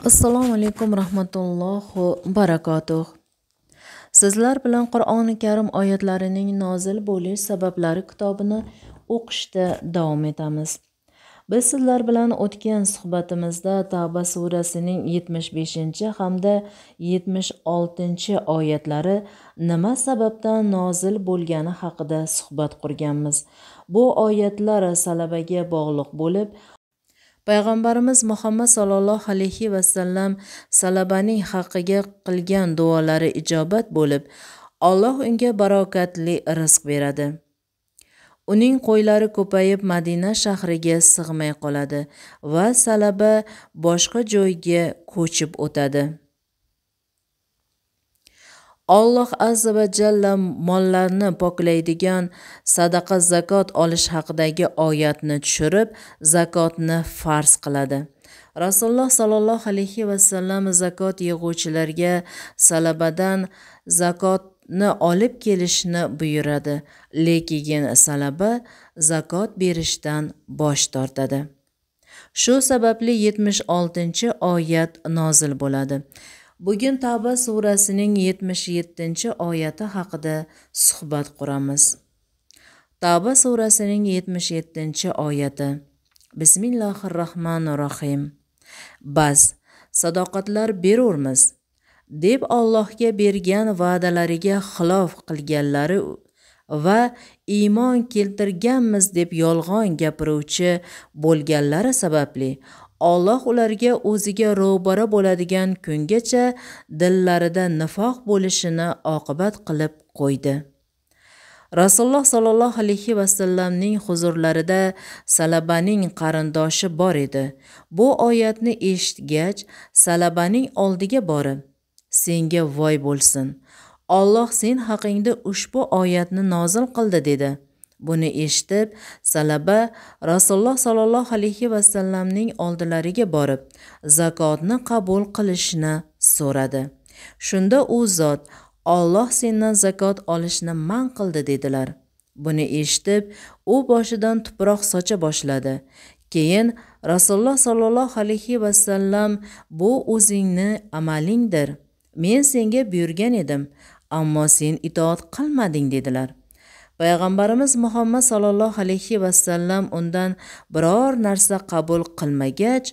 Assalomu alaykum rahmatullohi barakatuh. Sizlar bilan Qur'oni Karim oyatlarining nozil bo'lish sabablari kitobini o'qishda davom etamiz. Biz sizlar bilan o'tgan suhbatimizda Tavba surasining 75 hamda 76 oyatlari nima sababdan nozil bo'lgani haqida suhbat qurganmiz. Bu oyatlar salabaga bog'liq bo'lib, Payg'ambarimiz Muhammad sallallohu alayhi va sallam salabaning haqqiga qilgan duolari ijobat bo'lib, Alloh unga barokatli rizq beradi. Uning qo'ylari ko'payib Madina shahriga sig'may qoladi va salaba boshqa joyga ko'chib o'tadi. Alloh azza va jalla mollarni poklaydigan sadaqa zakot olish haqidagi oyatni tushirib, zakotni farz qiladi. Rasululloh sallallohu alayhi va sallam zakot yig'uvchilarga salabadan zakotni olib kelishni buyuradi, lekin salaba zakot berishdan bosh tortadi. Shu sababli 76-oyat nozil bo'ladi. Bugun Tavba surasining 77-oyati haqida suhbat quramiz. Tavba surasining 77-oyati. Bismillahirrohmanirrohim. Bas, sadoqatlar berurmiz deb Allohga bergan va'dalariga xilof qilganlari va iymon keltirganmiz deb yolg'on gapiruvchi bo'lganlari sababli Alloh ularga o'ziga ro'bara bo'ladigan kungacha dillarida nifoq bo'lishini oqibat qilib qo'ydi. Rasululloh sallallohu alayhi va sallamning huzurlarida salabaning qarindoshi bor edi. Bu oyatni eshitgach, salabaning oldiga borib, senga voy bo'lsin, Alloh sen haqingda ushbu oyatni nozil qildi dedi. Buni eshitib, salaba Rasululloh sallallohu alayhi va sallamning oldilariga borib, zakotni qabul qilishni so'radi. Shunda u zot, Alloh sendan zakot olishni man qildi dedilar. Buni eshitib, u boshidan tuproq socha boshladi. Keyin Rasululloh sallallohu alayhi va sallam, bu o'zingni amalingdir. Men senga buyurgan edim, ammo sen itoat qilmading dedilar. Payg'ambarimiz Muhammad sallallohu alayhi va sallam undan biror narsa qabul qilmagach,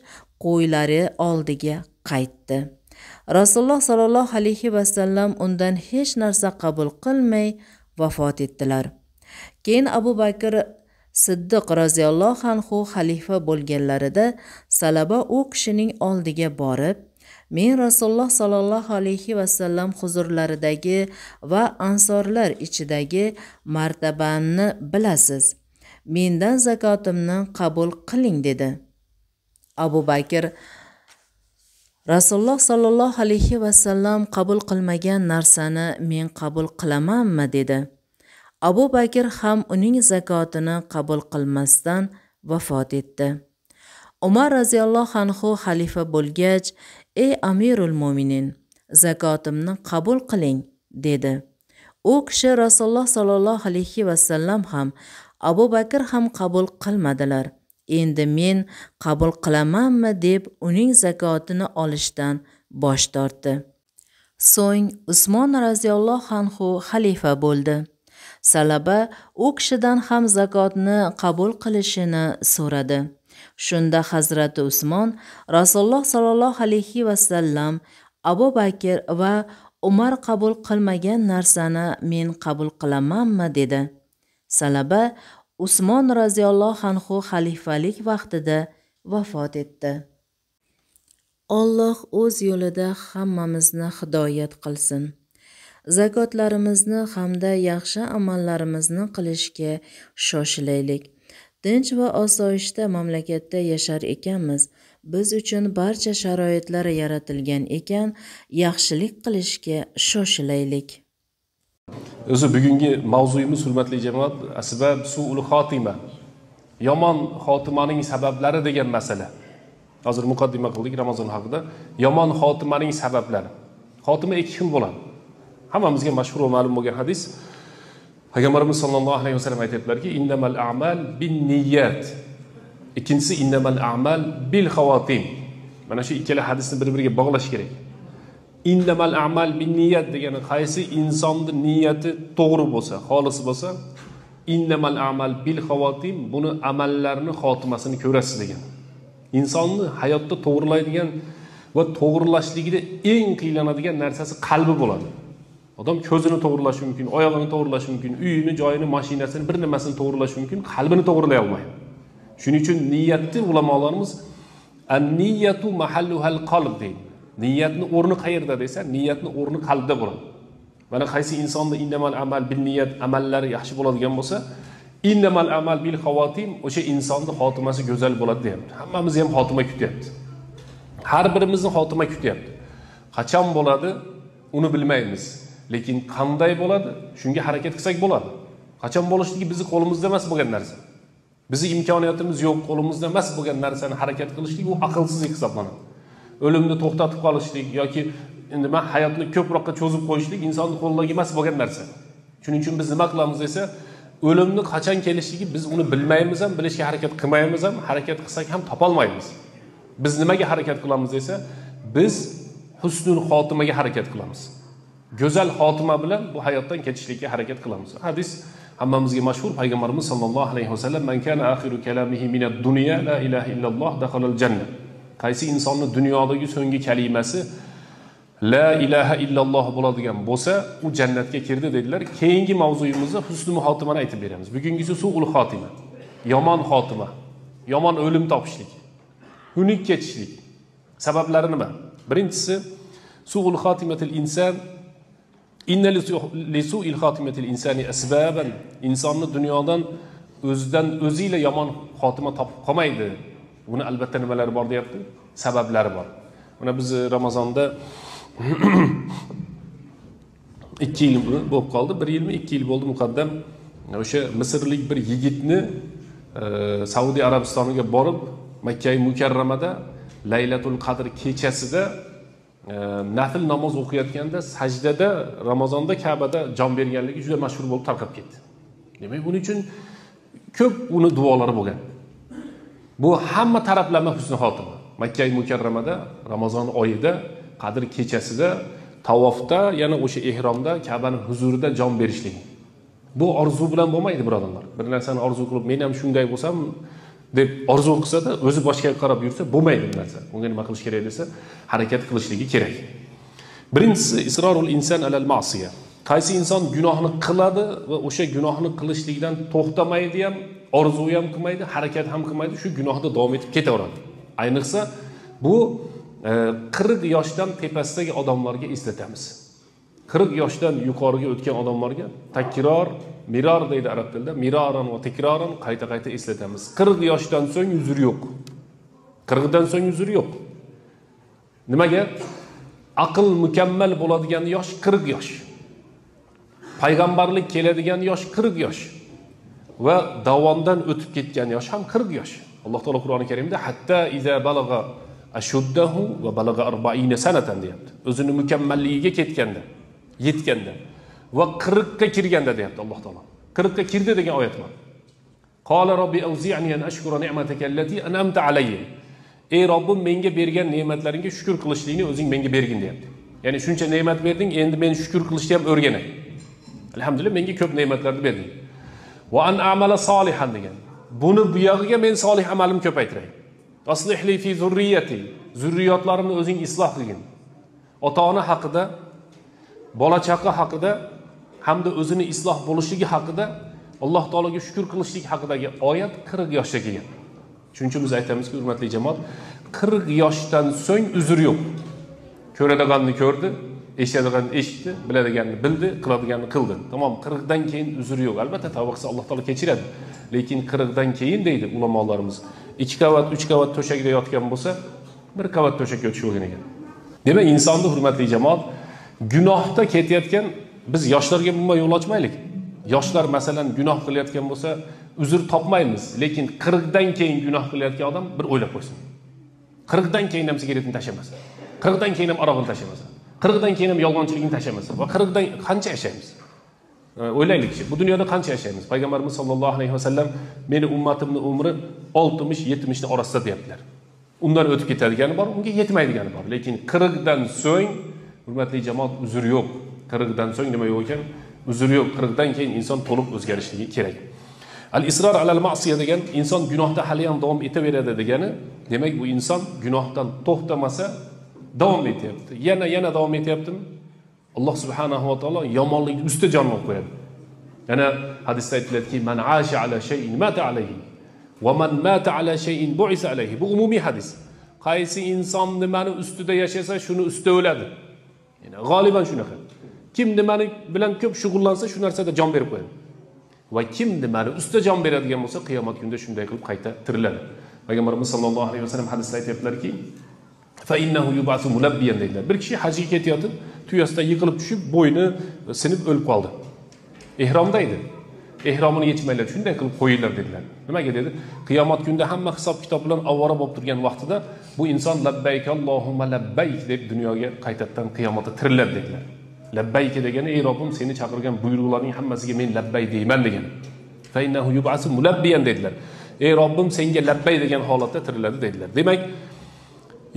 qo'ylari oldiga qaytdi. Rasululloh sallallohu alayhi va sallam undan hech narsa qabul qilmay vafot etdilar. Keyin Abu Bakr Siddiq roziyallohu anhu xalifa bo'lganlarida salaba u kishining oldiga borib, men Rasululloh sallallohu alayhi va sallam huzurlaridagi va ansorlar ichidagi martabamni bilasiz. Mendan zakotimni qabul qiling dedi. Abu Bakr Rasululloh sallallohu alayhi va sallam qabul qilmagan narsani men qabul qilamanmi dedi. Abu Bakr ham uning zakotini qabul qilmasdan vafot etdi. Umar roziyallohu anhu xalifa bo'lgach, ey Amirul Mo'minin, zakotimni qabul qiling dedi. U kishi Rasululloh sallallohu alayhi va sallam ham, Abu Bakr ham qabul qilmadilar. Endi men qabul qilamanmi deb uning zakotini olishdan bosh tortdi. So'ng Usmon roziyallohu anhu xalifa bo'ldi. Salaba u kishidan ham zakotni qabul qilishini so'radi. Shunda Hazrati Usmon Rasululloh sallallohu alayhi va sallam, Abu Bakr va Umar qabul qilmagan narsani men qabul qilamanmi dedi. Salaba Usmon roziyallohu anhu xalifalik vaqtida vafot etdi. Alloh o'z yo'lida hammamizni hidoyat qilsin. Zakotlarimizni hamda yaxshi amallarimizni qilishga shoshilaylik. Tinch va osoyishta mamlakatda yashar ekanmiz. Biz uchun barcha sharoitlar yaratilgan ekan, yaxshilik qilishga shoshilaylik. O'zi bugungi mavzuyimiz hurmatli jamoat, asbab su'ul xotima. Yomon xotimaning sabablari degan masala. Hozir muqaddima qildik Ramazon haqida. Yomon xotimaning sabablari. Xotima ikki xil bo'ladi. Hammamizga mashhur va ma'lum bo'lgan hadis. Payg'ambarimiz sollallohu alayhi vasallam aytiblarki, innamal a'mal bin niyyat. Ikkinchisi innamal a'mal bil xavotim. Mana shu ikkala hadisni bir-biriga bog'lash kerak. Innamal a'mal binniyat degani qaysi insonning niyati to'g'ri bo'lsa, xolis bo'lsa, innamal a'mal bil xavotim, buni amallarni xotimasini ko'rasiz degan. Insonni hayotda to'g'rilaydigan va to'g'rilashligida eng qiylanadigan narsasi qalbi bo'ladi. Odam ko'zini to'g'rilashi mumkin, oyog'ini to'g'rilashi mumkin, uyini, joyini, mashinasini, bir nimasini to'g'rilashi mumkin, qalbini to'g'rilay olmaydi. Shuning uchun niyatni ulamolarimiz an-niyatu mahalluhal qalb deydi. Niyatni o'rni qayerda desa, niyatni o'rni qalbda bo'ladi. Mana qaysi insonda innamal amal bin niyat amallari yaxshi bo'ladigan bo'lsa, innamal amal bil xavotim, o'sha insonning xotimasi go'zal bo'ladi deyapti. Hammamiz ham xotima kutyapti. Har birimizni xotima kutyapti. Qachon bo'ladi, uni bilmaymiz. Lekin qanday bo'ladi, shunga harakat qilsak bo'ladi. Qachon bo'lishligi bizning qo'limizda emas bo'lgan narsa. Bizning imkoniyatimiz yo'q, qo'limizda emas bo'lgan narsani harakat qilishlik u aqlsizlik hisoblanadi. O'limni to'xtatib qolishlik yoki endi men hayotni ko'proqqa cho'zib qo'yishlik insonning qo'lidagi emas bo'lgan narsa. Shuning uchun biz nima qilamiz desa, o'limni qachon kelishligi biz uni bilmaymiz ham, bilishga harakat qilmaymiz ham, harakat qilsak ham topolmaymiz. Biz nimaga harakat qilamiz desa, biz husnul xotimaga harakat qilamiz. Go'zal xotima bilan bu hayotdan ketishlikka harakat qilamiz. Hadis hammamizga mashhur, payg'ambarimiz sollallohu alayhi vasallam man kana akhiru kalamihi minad dunya la ilaha illalloh dakhalal jannah. Qaysi insonning dunyodagi so'nggi kalimasi la ilaha illalloh bo'ladigan bo'lsa, u jannatga kirdi dedilar. Keyingi mavzuyimizda husnul xotimani aytib beramiz. Bugungisi su'ul xotima. Yomon xotima, yomon o'lim topishlik, xunuk ketishlik. Sabablari nima? Birinchisi su'ul xotimatil inson inna li su'il xotimatil insani asbaban. Insonni dunyodan o'zidan o'ziga yomon xotima topib qolmaydi. Buni albatta nimalari bor deyapti? Sabablari bor. Mana biz Ramazonda 2 yil bo'lib qoldi, 1 yilmi 2 yil bo'ldi muqaddam. O'sha misrlik bir yigitni Saudiya Arabistoniga borib, Makka Mukarramada Laylatul Qadr kechasida nafil namoz o'qiyotganda sajdada Ramazonda Ka'bada jon berganligi juda mashhur bo'lib tarqab ketdi. Demak, buning uchun ko'p uni duolari bo'lgan. Bu hamma taraflama husn xotima. Makka Mukarramada Ramazon oyida Qadr kechasida tavofda, yana o'sha ehromda Ka'baning huzurida jon berishlik. Bu orzu bilan bo'lmaydi, birodarlar. Bir narsani orzu qilib, men ham shunday bo'lsam deb orzu qilsa-da, o'zi boshqaga qarab yursa bo'lmaydi bu narsa. Unga nima qilish kerak desa, harakat qilishligi kerak. Birinchisi isrorul inson alal ma'siya. Qaysi inson gunohni qiladi va o'sha gunohni qilishlikdan to'xtamaydi ham, orzu ham qilmaydi, harakat ham qilmaydi, shu gunohda davom etib ketaveradi. Ayniqsa bu 40 yoshdan tepasidagi odamlarga eslatamiz. 40 yoshdan yuqoriga o'tgan odamlarga takror, miror deydi arab tilida, miroran va takroran qayta-qayta eslatamiz. 40 yoshdan so'ng uzr yo'q. 40 dan so'ng uzr yo'q. Nimaga? Aql mukammal bo'ladigan yosh 40 yosh. Payg'ambarlik keladigan yosh 40 yosh. Va davomdan o'tib ketgan yosh ham 40 yosh. Alloh taolo Qur'oni Karimda hatta iza balagha ashuddahu va balagha 40 sanatan deyapti. O'zini mukammalligiga yetganda va 40 ga kirganda deyapti Alloh taolo. 40 ga kirdi degan oyat bor. Qala robbi awzi'ni an ashkura ni'mataka allati an'amta alayya. Ey Robbim, menga bergan ne'matlaringga shukr qilishlikni o'zing menga bergin deyapti. Ya'ni shuncha ne'mat berding, endi men shukr qilishni ham o'rganay. Alhamdulillah, menga ko'p ne'matlarni berding. Va an a'mala solihan degan. Buni bu yog'iga men solih amalim ko'paytiray. Aslihli fi zurriyati. Zurriyotlarimni o'zing isloh qilgin. Ota-ona haqida, bola-chaqa haqida hamda o'zini isloh bo'lishligi haqida, Alloh taologa shukr qilishlik haqidagi oyat 40 yoshda kelgan. Shuning uchun biz aytamizki, hurmatli jamoat, 40 yoshdan so'ng uzr yo'q. Ko'radiganni ko'rdi, eshitadiganni eshitdi, biladiganni bildi, qiladiganni qildi. Tamom, 40 dan keyin uzr yo'q. Albatta tavba qilsa Alloh taolo kechiradi. Lekin 40 dan keyin deydi ulamolarimiz, 2 qavat, 3 qavat to'shakda yotgan bo'lsa, 1 qavat to'shakka o'tish bo'lgan ekan. Demak, insonni hurmatli jamoat, gunohda ketayotgan biz yoshlarga bunga yo'l ochmaylik. Yoshlar masalan gunoh qilayotgan bo'lsa, uzr topmaymiz, lekin 40 dan keyin gunoh qilayotgan odam bir o'ylab qo'ysin. 40 dan keyin ham sigaretni tashamasa, 40 dan keyin ham aroqni tashamasa, 40 dan keyin ham yolg'onchilikni tashamasa va 40 dan qancha yashaymiz? O'ylaylikchi, bu dunyoda qancha yashaymiz? Payg'ambarimiz sollallohu alayhi vasallam meni ummatimning umri 60-70 ni orasida deyaptilar. undan o'tib ketadigani bor, unga yetmaydigani bor. Lekin 40 dan so'ng hurmatli jamoat uzr yo'q. 40 dan so'ng nima yo'q ekan? Uzr yo'q. 40 dan keyin inson to'liq o'zgarishligi kerak. Al-israr alal ma'siya degan inson gunohda hali ham davom etaveradi degani, demak bu inson gunohdan to'xtamasa davom etyapti. Yana davom etyaptimi? Alloh subhanahu va taolo yomonlik ustida jon olib qo'yadi. Yana hadisda aytiladiki, "Man 'asha ala shay'in mata alayhi va man mata ala shay'in bu'isa alayhi." Bu umumiy hadis. Qaysi inson nimani ustida yashasa, shuni ustida o'ladi. Ya'ni g'oliban shunaqa. Kim nimani bilan ko'p shug'ullansa, shu narsada jon berib qo'yadi. Va kim nimani ustida jon beradigan bo'lsa, qiyomat kunida shunday qilib qayta tiriladi. Payg'ambarimiz sollallohu alayhi vasallam hadisda aytibdilarki, "Fa innahu yub'athu mulabbiyan" dedilar. Bir kishi hajga ketayotib, tuyasidan yiqilib tushib, bo'yni sinib o'lib qoldi. Ihromda edi. Ihromini yechmaylar, shunday qilib qo'yinglar dedilar. Nimaga dedi? Qiyomat kunida hamma hisob kitob bilan avvora bo'lib turgan vaqtida bu inson labbayk Allohumma labbayk deb dunyoga qaytadan qiyomatda tiriladi dedilar. Labbayk degani, ey Robbim, seni chaqirgan buyruqlarning hammasiga men labbay deyman degan. Fa innahu yub'athu mulabbiyan dedilar. Ey Robbim, senga labbay degan holatda tiriladi dedilar. Demak,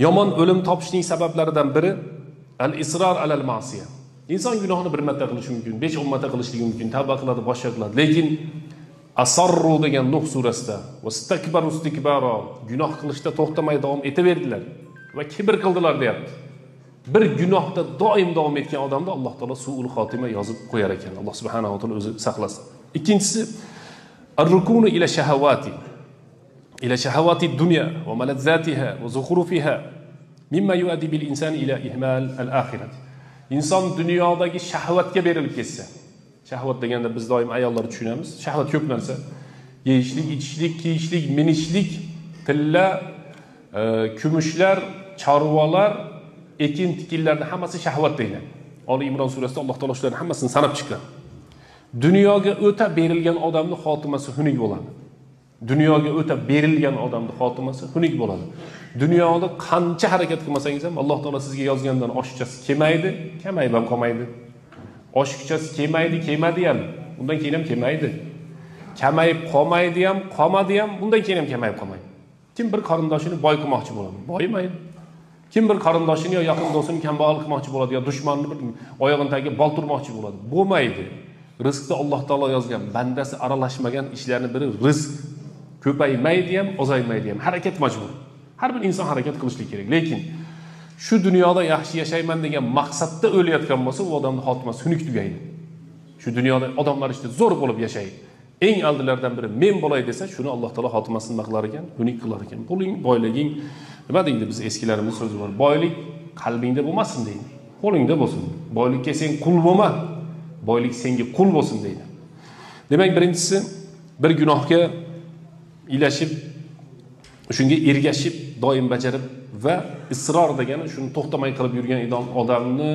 yomon o'lim topishning sabablaridan biri al-israr alal ma'siya. Inson gunohni bir marta qilishi mumkin, 5-10 marta qilishligi mumkin, tavba qiladi, boshqa qiladi. Lekin asarru degan Nuh surasida vastakbaru istikbaro, gunoh qilishda to'xtamay davom etaverdilar va kibr qildilar deyapti. Bir gunohda doim davom etgan odamda Alloh taolo su'ul xotima yozib qo'yar ekan. Alloh subhanahu va taolo o'zi saqlasin. Ikkinchisi ar-rukunu ila shahawati dunya va malazzatiha va zukhrufiha mimma yuaddi bil insani ila ihmal al-akhirah. Inson dunyodagi shahvatga berilib ketsa, shahvat deganda biz doim ayollar tushunamiz. Shahvat ko'p narsa. Yeyishlik, ichishlik, kiyishlik, minishlik, tilla, kumushlar, chorvalar, ekin tikinlarning hammasi shahvat deyiladi. Ali Imron surasida Alloh taolo shularning hammasini sanab chiqqan. Dunyoga o'ta berilgan odamning xotimasi xunuk bo'ladi. Dunyoga o'ta berilgan odamning xotimasi xunuk bo'ladi. Dunyoda qancha harakat qilmasangiz ham Alloh taolo sizga yozgandan oshiqchasi kelmaydi, kamayib ham qolmaydi. Oshiqchasi kelmadi ham, undan keyin ham kelmaydi. Kamayib qolmaydi ham, qolmadi ham, undan keyin ham kamayib qolmaydi. Kim bir qarindoshini boy qilmoqchi bo'ladi, boymaydi. Kim bir qarindoshini yo yaqin do'stini kambag'al qilmoqchi bo'ladi, yo dushmanni bir oyog'ini tagiga bolturmoqchi bo'ladi. Bo'lmaydi. Rizqda Alloh taolo yozgan, bandasi aralashmagan ishlarning biri rizq. Ko'paymaydi ham, ozaymaydi ham. Harakat majbur. Har bir inson harakat qilishlik kerak. Lekin shu dunyoda yaxshi yashayman degan maqsadda o'layotgan bo'lsa, u odamning xotimasi xunuk tugaydi. Shu dunyoda odamlar ishda zo'r bo'lib yashaydi. Eng aldilardan biri men bo'lay desa, shuni Alloh taolo xotimasini nima qilar ekan? Xunuk qilar ekan. Puling, boyliging, nima deydi biz eskilarimiz so'zi bor. Boylik qalbingda bo'lmasin deydi. Qo'lingda bo'lsin. Boylikka sen qul bo'lma. Boylik senga qul bo'lsin deydi. Demak, birinchisi bir gunohga ilashib, shunga ergashib, doim bajarib va isror degani shuni to'xtamay qilib yurgan odamni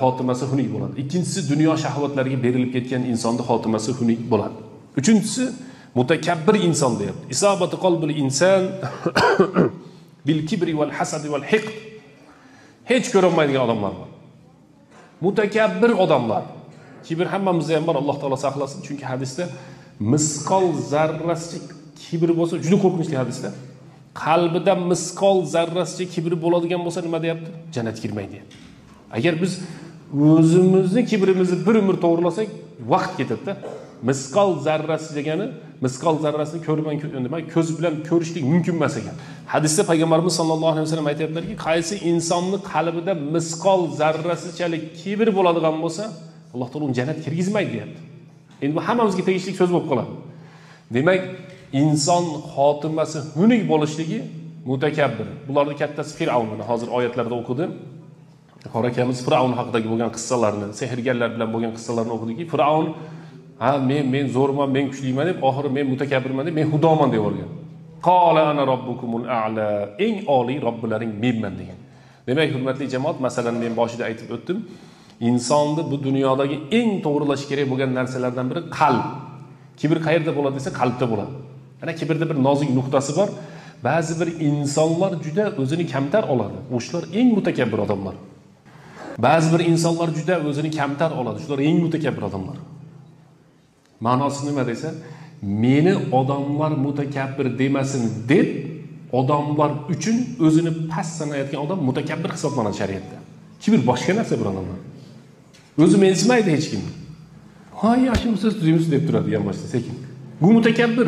xotimasi xunuk bo'ladi. Ikkinchisi dunyo shahvatlariga berilib ketgan insonning xotimasi xunuk bo'ladi. Uchinchisi mutakabbir inson deyapti. Isabatu qalbil inson bil kibri val hasad val hiqd. Hech ko'rinmaydigan odamlar bor. Mutakabbir odamlar. Kibr hammamizda ham bor, Alloh taolo saqlasin. Chunki hadisda misqol zarrasicha kibr bo'lsa, juda qo'rqinchli hadisda. Qalbida misqol zarrasicha kibr bo'ladigan bo'lsa, nima deyapti? Jannatga kirmaydi. Agar biz o'zimizni kibrimizni bir umr to'g'rilasak, vaqt ketadi-da. Misqol zarrasi degani, misqol zarrasini ko'z bilan ko'rishlik mumkin emas ekan. Hadisda payg'ambarimiz sollallohu alayhi vasallam aytayaptilarki, qaysi insonning qalbida misqol zarrasichalik kibr bo'ladigan bo'lsa, Alloh taolo uni jannatga kirgizmaydi deyapti. Endi bu hammamizga tegishli so'z bo'lib qoladi. Demak, inson xotimasi xunuk bo'lishligi mutakabbir. Bularning kattasi Fir'avn. Hozir oyatlarda o'qidim. Qora akamiz Fir'avn haqidagi bo'lgan qissalarni, sehrgarlar bilan bo'lgan qissalarni o'qidiki, Fir'avn men zo'rman, men kuchliman deb, oxiri men mutakabbirman deb, men xudoman deb o'rgan. Qala ana robbukumul a'la. Eng oliy Robbilaring menman degan. Demak, hurmatli jamoat, masalani men boshida aytib o'tdim. Insonni bu dunyodagi eng to'g'rilash kerak bo'lgan narsalardan biri qalb. Kibr qayerda bo'ladi desa, qalbda bo'ladi. Ana kibrda bir nozik nuqtasi bor. Ba'zi bir insonlar juda o'zini kamtar oladi. O'shalar eng mutakabbir odamlar. Ba'zi bir insonlar juda o'zini kamtar oladi. Shular eng mutakabbir odamlar. Ma'nosi nima desa, meni odamlar mutakabbir demasin deb odamlar uchun o'zini past sanayotgan odam mutakabbir hisoblanadi shariatda. Kibr boshqa narsa birodarlar. O'zi mensimaydi hech kim. Ha, yaxshi siz tuzimiz deb turadi ham boshda sekin. Bu mutakabbir.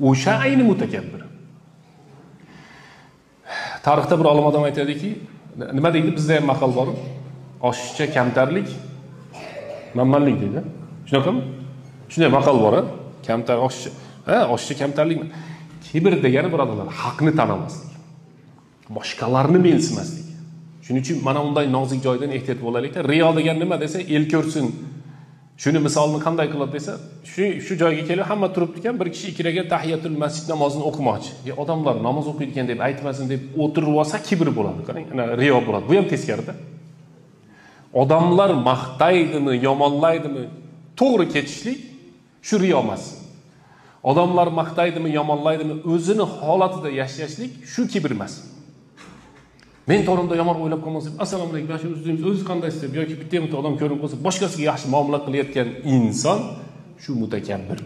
O'sha ayni mutakabbir. Tarixda bir olim odam aytadiki, nima deydi? Bizda ham maqol bor. Oshiqcha kamtarlik, manmanlik deydi. Shunaqami? Shunday maqol bor, kamtar oshiqcha kamtarlik. Kibr degani birodarlar, haqni tanamaslik. Boshqalarni mensimaslik. Shuning uchun mana unday nozik joydan ehtiyot bo'laylik. Riyo degan nima desa, el ko'rsin. Shuni misolni qanday qiladi desa, shu joyga kelib hamma turibdi ekan, bir kishi ikkiga tahiyatul masjid namozini o'qimoqchi. Odamlar namoz o'qiydigan deb aytmasin deb o'tirib olsa kibr bo'ladi. Qarang, ana riyo bo'ladi. Bu ham teskarida. Odamlar maqtaydimi, yomonlaydimi, to'g'ri ketishlik shu riyo emas. Odamlar maqtaydimi, yomonlaydimi, o'zini holatida yashashlik shu kibr emas. Men to'g'rimda yomon o'ylab qolmasam, assalomu alaykum, yaxshi o'zingiz o'zi qanday deb yoki bitta ham odam ko'rib qolsa, boshqasiga yaxshi muomala qilayotgan inson shu mutakabbir.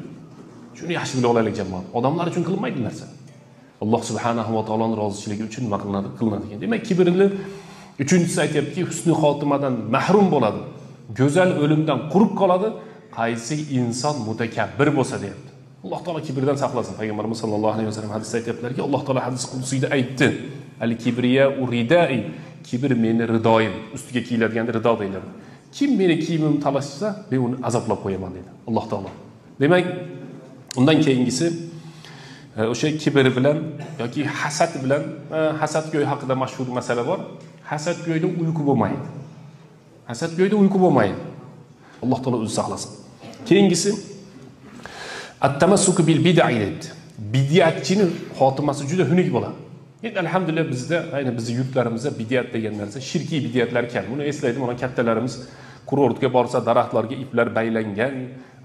Shuni yaxshi bila olaylik jamoat. Odamlar uchun qilmaydi narsa. Alloh subhanahu va taoloning roziligi uchun nima qilinadi ekan. Demak, kibrli uchinchisi aytayaptiki, husni xotimadan mahrum bo'ladi. Go'zal o'limdan quruq qoladi. Qaysi inson mutakabbir bo'lsa deyapti. Alloh taolo kibrdan saqlasin. Payg'ambarimiz sollallohu alayhi vasallam hadisda aytibdilarki, Alloh taolo hadis qudsiyda aytdi. Al-kibriya uridai, kibr meni ridoyim, ustiga kiyiladigan rido deyiladi. Kim meni kiyimimni talashsa, men uni azoblab qo'yaman dedi Alloh taolo. Demak, undan keyingisi o'sha kibr bilan yoki hasad bilan, hasadgo'y haqida mashhur masala bor. Hasadgo'yda uyqu bo'lmaydi. Hasadgo'yda uyqu bo'lmaydi. Alloh taolo o'zi saqlasin. Keyingisi at-tamassuk bil bid'ah dedi. Bid'atchining xotimasi juda xunuk bo'ladi. Alhamdulillah bizda, ayni bizning yurtlarimizda bid'at degan narsa, shirkiy bid'atlar kam. Buni eslaydi, mana kattalarimiz kurortga borsa, daraxtlarga iplar baylangan,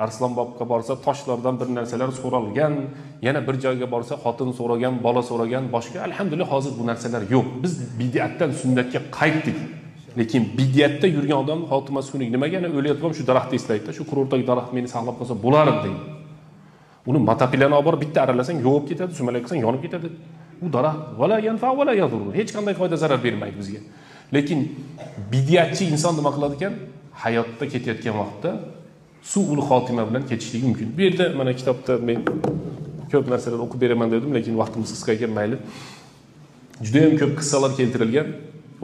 Arslonbobga borsa, toshlardan bir narsalar so'ralgan, yana bir joyga borsa, xotin so'ragan, bola so'ragan, boshqa. Alhamdulillah hozir bu narsalar yo'q. Biz bid'atdan sunnatga qaytdik. Lekin bid'atda yurgan odam xotimasi xunuk. Nimaga? O'layotgan shu daraxtni eslaydi-da, shu kurortdagi daraxt meni saqlab qolsa bo'lardi deydi. Uni matapilani olib borib bitta aralasang, yo'qib ketadi, sumalak qilsang yonib ketadi. Bu daraxt vala yanfa vala yadur. Hech qanday foyda zarar bermaydi bizga. Lekin bid'atchi inson nima qiladi ekan? Hayotda ketayotgan vaqtda su'ul xotima bilan ketishligi mumkin. Bu yerda mana kitobda men ko'p narsalar o'qib beraman dedim, lekin vaqtimiz qisqa ekan, mayli. Juda ham ko'p qissalar keltirilgan.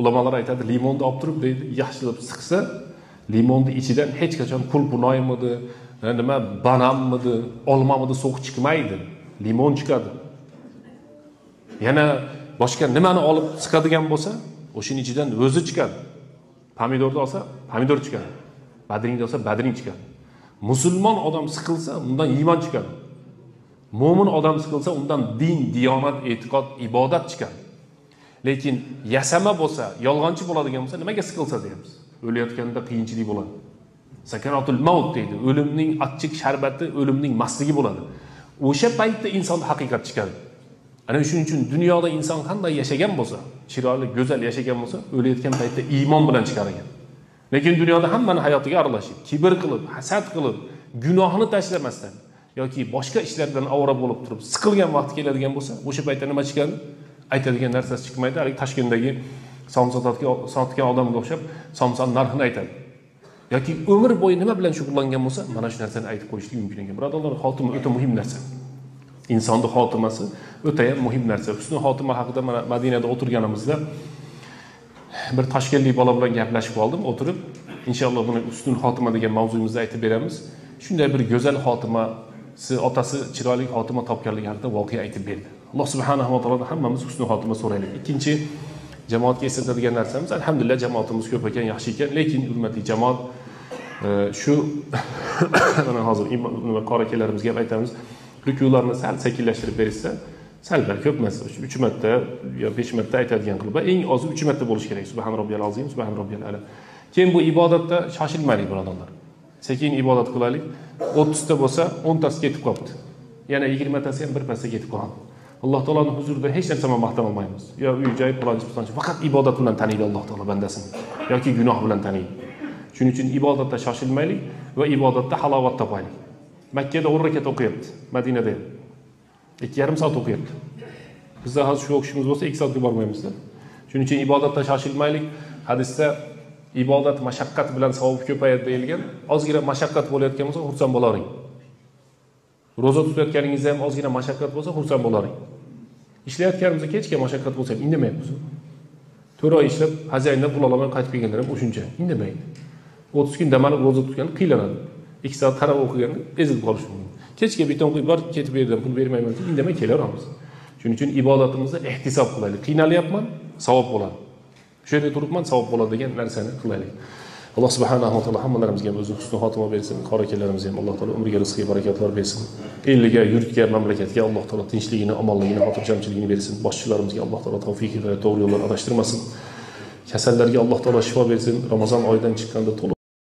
Ulamolar aytadi, limonni olib turib deydi, yaxshilab siqsa, limonni ichidan hech qachon pulpunoymidi, nima bananmidi, olmamidi so'q chiqmaydi. Limon chiqadi. Yana boshqa nimani olib siqadigan bo'lsa, o'shining ichidan o'zi chiqadi. Pomidorni olsa, pomidor chiqadi. Badringni olsa, badring chiqadi. Musulmon odam siqilsa, undan iymon chiqadi. Mo'min odam siqilsa, undan din, diyonat, e'tiqod, ibodat chiqadi. Lekin yasama bo'lsa, yolg'onchi bo'ladigan bo'lsa, nimaga siqilsa deymiz? O'layotganda qiyinchilik bo'ladi. Sakaratul maut deydi. O'limning achchiq sharbati, o'limning masligi bo'ladi. O'sha paytda insonda haqiqat chiqadi. Ana shuning uchun dunyoda inson qanday yashagan bo'lsa, chiroyli, go'zal yashagan bo'lsa, o'layotgan paytda iymon bilan chiqar ekan. Lekin dunyoda hammani hayotiga aralashib, kibr qilib, hasad qilib, gunohni tashlamasdan yoki boshqa ishlardan ovora bo'lib turib, siqilgan vaqt keladigan bo'lsa, o'sha paytda nima chiqadi? Aytadigan narsasi chiqmaydi. Hali Toshkentdagi sotgan odamga o'xshab, somson narxini aytadi. Yoki umr bo'yi nima bilan shug'ullangan bo'lsa, mana shu narsani aytib qo'yishlik mumkin ekan. Birodarlar, xotima o'ta muhim narsa. Insonning xotimasi o'ta ham muhim narsa. Husnul xotima haqida mana Madinada o'tirganimizda bir toshkentlik bola bilan gaplashib qoldim, o'tirib, inshaalloh buni husnul xotima degan mavzuyimizda aytib beramiz. Shunday bir go'zal xotimasi, otasi chiroyli xotima topganligi haqida voqea aytib berdi. Alloh subhanahu va taolodan hammamiz husnul xotima so'raylik. Ikkinchi, jamoatga eslatadigan narsamiz, alhamdulillah jamoatimiz ko'p ekan, yaxshi ekan, lekin hurmatli jamoat, shu mana hozir qora akalarimizga ham aytamiz, rukularni sal sekinlashtirib berishsa, sal ko'p emas, 3 marta yo 5 marta aytadigan qilib, eng ozi 3 marta bo'lish kerak. Subhan robbiyal azim, subhan robbiyal ala. Keyin bu ibodatda shoshilmaylik birodarlar. Sekin ibodat qilaylik. 30 ta bo'lsa, 10 tasi ketib qolibdi. Yana 20 tasi ham bir pasda ketib qoladi. Alloh taoloning huzurida hech narsa bilan maqtan olmaymiz. Yo uy-joy plonchi, faqat ibodat bilan taniydi Alloh taolo bandasini yoki gunoh bilan taniydi. Shuning uchun ibodatda shoshilmaylik va ibodatda halovat topaylik. Makka da 10 rakat o'qiyapti, Madinada ham 2,5 soat o'qiyapti. Bizda hozir shu o'qishimiz bo'lsa 2 soatga bormaymiz-da. Shuning uchun ibodatda shoshilmaylik. Hadisda ibodat mashaqqat bilan savob ko'payadi deyilgan. Ozgina mashaqqat bo'layotgan bo'lsa, xursand bo'laring. Roza tutayotganingizda ham ozgina mashaqqat bo'lsa, xursand bo'laring. Ishlayotganimizda kechga mashaqqat bo'lsa ham indamayapmiz. 4 oy ishlab, xazayindan pul ololmay qaytib kelganlar ham o'shuncha indamaydi. 30 kun damalib roza tutgan qiynaladi. 2 soat qarab o'qiganda ezilib qolishi mumkin. Kechga biton qo'yib bor, ketib berdim, pul bermayman deb indamay kelaveramiz. Shuning uchun ibodatimizni ehtisob qilaylik. Qiynalyapman, savob bo'ladi. Shu yerda turibman, savob bo'ladi degan narsani qilaylik. Alloh subhanahu va taolo hammalarimizga o'zi husnul xotima bersin. Qora akalarimizga ham Alloh taolo umriga rizqiga barakatlar bersin. Elliga, yurtga, mamlakatga Alloh taolo tinchligini, omonligini, xotirjamchiligini bersin. Boshchilarimizga Alloh taolo tavfiq va to'g'ri yo'llar adashtirmasin. Kasallarga Alloh taolo shifo bersin. Ramazon oyidan chiqqanda